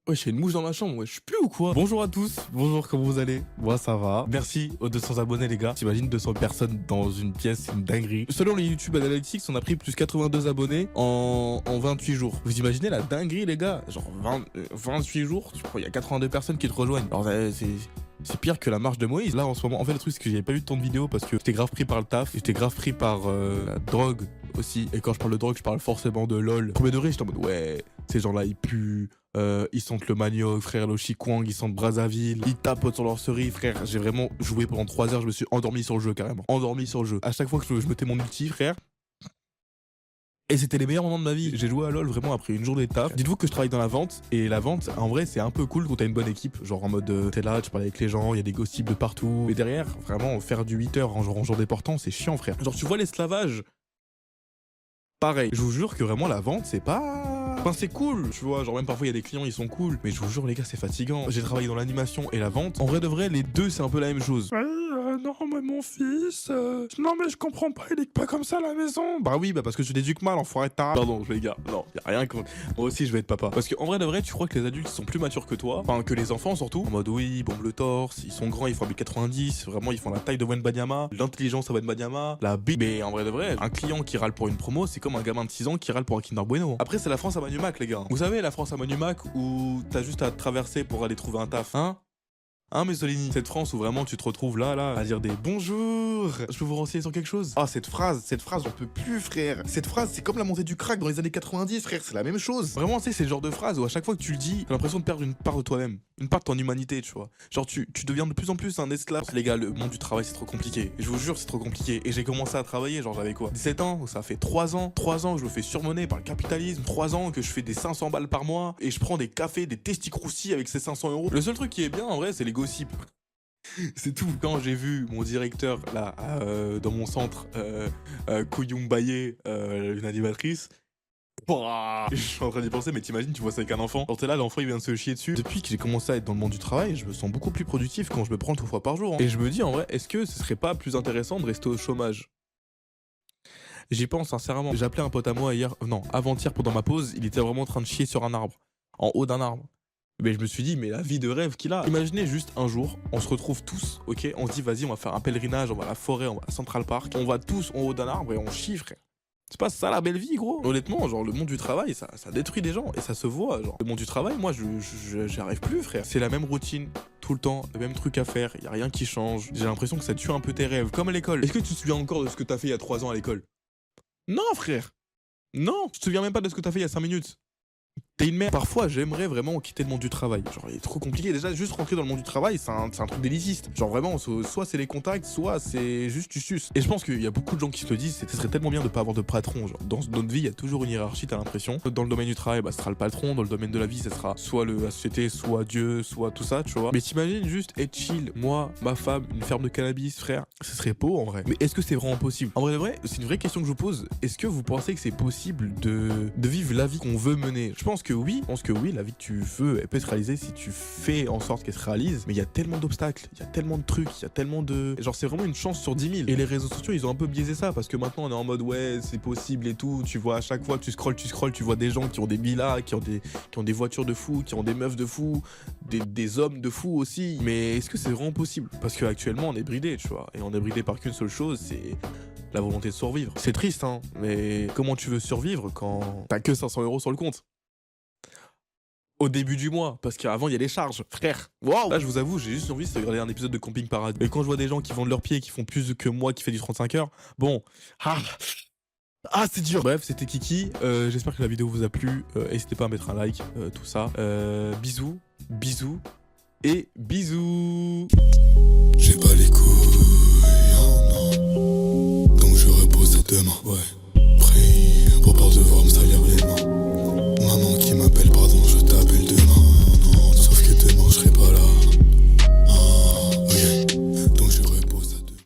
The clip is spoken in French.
Ouais, j'ai une mouche dans ma chambre, ouais, je suis plus ou quoi? Bonjour à tous, bonjour, comment vous allez? Moi ça va. Merci aux 200 abonnés les gars. T'imagines 200 personnes dans une pièce, c'est une dinguerie. Selon les YouTube Analytics, on a pris plus 82 abonnés en 28 jours. Vous imaginez la dinguerie les gars? Genre 28 jours, je crois il y a 82 personnes qui te rejoignent. Alors c'est pire que la marche de Moïse. Là en ce moment, en fait le truc c'est que j'avais pas eu de temps de vidéo parce que j'étais grave pris par le taf, j'étais grave pris par la drogue aussi. Et quand je parle de drogue, je parle forcément de LOL. Premier degré, j'étais en mode ouais, ces gens-là ils puent. Ils sentent le manioc, frère, le chikwang, ils sentent Brazzaville, ils tapotent sur leur cerise, frère. J'ai vraiment joué pendant 3 heures, je me suis endormi sur le jeu carrément. Endormi sur le jeu. À chaque fois que je mettais mon ulti, frère. Et c'était les meilleurs moments de ma vie. J'ai joué à LoL vraiment après une journée de taf. Dites-vous que je travaille dans la vente. Et la vente, en vrai, c'est un peu cool quand t'as une bonne équipe. Genre en mode, t'es là, tu parles avec les gens, il y a des gossips de partout. Mais derrière, vraiment, faire du 8 heures en jour déportant, c'est chiant, frère. Genre, tu vois l'esclavage. Pareil. Je vous jure que vraiment, la vente, c'est pas... Enfin, c'est cool, tu vois, genre même parfois il y a des clients, ils sont cool. Mais je vous jure les gars, c'est fatigant. J'ai travaillé dans l'animation et la vente. En vrai de vrai, les deux, c'est un peu la même chose. Oui, non, mais mon fils... Non, mais je comprends pas, il est pas comme ça à la maison. Bah oui, bah parce que tu l'éduques mal, enfoiré de ta... Pardon, les gars, non, y a rien contre... Moi aussi, je vais être papa. Parce qu'en vrai de vrai, tu crois que les adultes sont plus matures que toi. Enfin, que les enfants surtout. En mode, oui, ils bombent le torse, ils sont grands, ils font 1m90. Vraiment, ils font la taille de Wembanyama. L'intelligence à Wembanyama. La bite. Mais en vrai de vrai, un client qui râle pour une promo, c'est comme un gamin de 6 ans qui râle pour un Kinder Bueno. Après, c'est la France à Manumac, les gars. Vous savez, la France à Manumac où t'as juste à traverser pour aller trouver un taf, hein? Hein, Mussolini? Cette France où vraiment tu te retrouves là, à dire des bonjour, je peux vous renseigner sur quelque chose? Ah, cette phrase, j'en peux plus, frère. Cette phrase, c'est comme la montée du crack dans les années 90, frère, c'est la même chose. Vraiment, tu sais, c'est le genre de phrase où à chaque fois que tu le dis, t'as l'impression de perdre une part de toi-même, une part de ton humanité, tu vois. Genre, tu deviens de plus en plus un esclave. Les gars, le monde du travail, c'est trop compliqué. Et je vous jure, c'est trop compliqué. Et j'ai commencé à travailler, genre, j'avais quoi? 17 ans, ça fait 3 ans. 3 ans que je me fais surmonner par le capitalisme. 3 ans que je fais des 500 balles par mois. Et je prends des cafés, des testicroussis avec ces 500 euros. Le seul truc qui est bien, en vrai, c'est les gossips. C'est tout. Quand j'ai vu mon directeur, là, dans mon centre, Koyumbaye, une animatrice, je suis en train d'y penser, mais t'imagines, tu vois ça avec un enfant. Quand t'es là, l'enfant il vient de se chier dessus. Depuis que j'ai commencé à être dans le monde du travail, je me sens beaucoup plus productif quand je me prends 2 fois par jour. Hein. Et je me dis, en vrai, est-ce que ce serait pas plus intéressant de rester au chômage? J'y pense sincèrement. J'ai appelé un pote à moi hier, non, avant-hier pendant ma pause, il était vraiment en train de chier sur un arbre, en haut d'un arbre. Mais je me suis dit, mais la vie de rêve qu'il a. Imaginez juste un jour, on se retrouve tous, ok? On se dit, vas-y, on va faire un pèlerinage, on va à la forêt, on va à Central Park. On va tous en haut d'un arbre et on chie, frère. C'est pas ça la belle vie, gros. Honnêtement, genre, le monde du travail, ça détruit des gens et ça se voit. Genre, le monde du travail, moi, j'y arrive plus, frère. C'est la même routine, tout le temps, le même truc à faire, y a rien qui change. J'ai l'impression que ça tue un peu tes rêves. Comme à l'école. Est-ce que tu te souviens encore de ce que t'as fait il y a 3 ans à l'école? Non, frère. Non, tu te souviens même pas de ce que t'as fait il y a 5 minutes. T'es une merde. Parfois, j'aimerais vraiment quitter le monde du travail. Genre, il est trop compliqué. Déjà, juste rentrer dans le monde du travail, c'est un truc d'élitiste. Genre, vraiment, soit c'est les contacts, soit c'est juste tu suces. Et je pense qu'il y a beaucoup de gens qui se le disent, ce serait tellement bien de pas avoir de patron. Genre, dans notre vie, il y a toujours une hiérarchie, t'as l'impression. Dans le domaine du travail, bah, ce sera le patron. Dans le domaine de la vie, ça sera soit la société, soit Dieu, soit tout ça, tu vois. Mais t'imagines juste être chill, moi, ma femme, une ferme de cannabis, frère. Ce serait beau, en vrai. Mais est-ce que c'est vraiment possible? En vrai, c'est une vraie question que je vous pose. Est-ce que vous pensez que c'est possible de vivre la vie qu'on veut mener? Je pense que oui, la vie que tu veux, elle peut se réaliser si tu fais en sorte qu'elle se réalise. Mais il y a tellement d'obstacles, il y a tellement de trucs, il y a tellement de... Genre, c'est vraiment une chance sur 10 000. Et les réseaux sociaux, ils ont un peu biaisé ça parce que maintenant, on est en mode, ouais, c'est possible et tout. Tu vois, à chaque fois que tu scrolles, tu vois des gens qui ont des villas, qui ont des voitures de fou, qui ont des meufs de fou, des hommes de fou aussi. Mais est-ce que c'est vraiment possible? Parce qu'actuellement, on est bridé, tu vois. Et on est bridé par qu'une seule chose, c'est la volonté de survivre. C'est triste, hein, mais comment tu veux survivre quand t'as que 500 € sur le compte? Au début du mois, parce qu'avant il y a les charges, frère. Wow. Là je vous avoue, j'ai juste envie de regarder un épisode de Camping Paradis. Mais quand je vois des gens qui vendent leurs pieds, qui font plus que moi qui fait du 35 heures, bon, c'est dur. Bref, c'était Kiki, j'espère que la vidéo vous a plu, n'hésitez pas à mettre un like, tout ça. Bisous, et bisous. J'ai pas les couilles, oh non. Donc je repose à demain, ouais.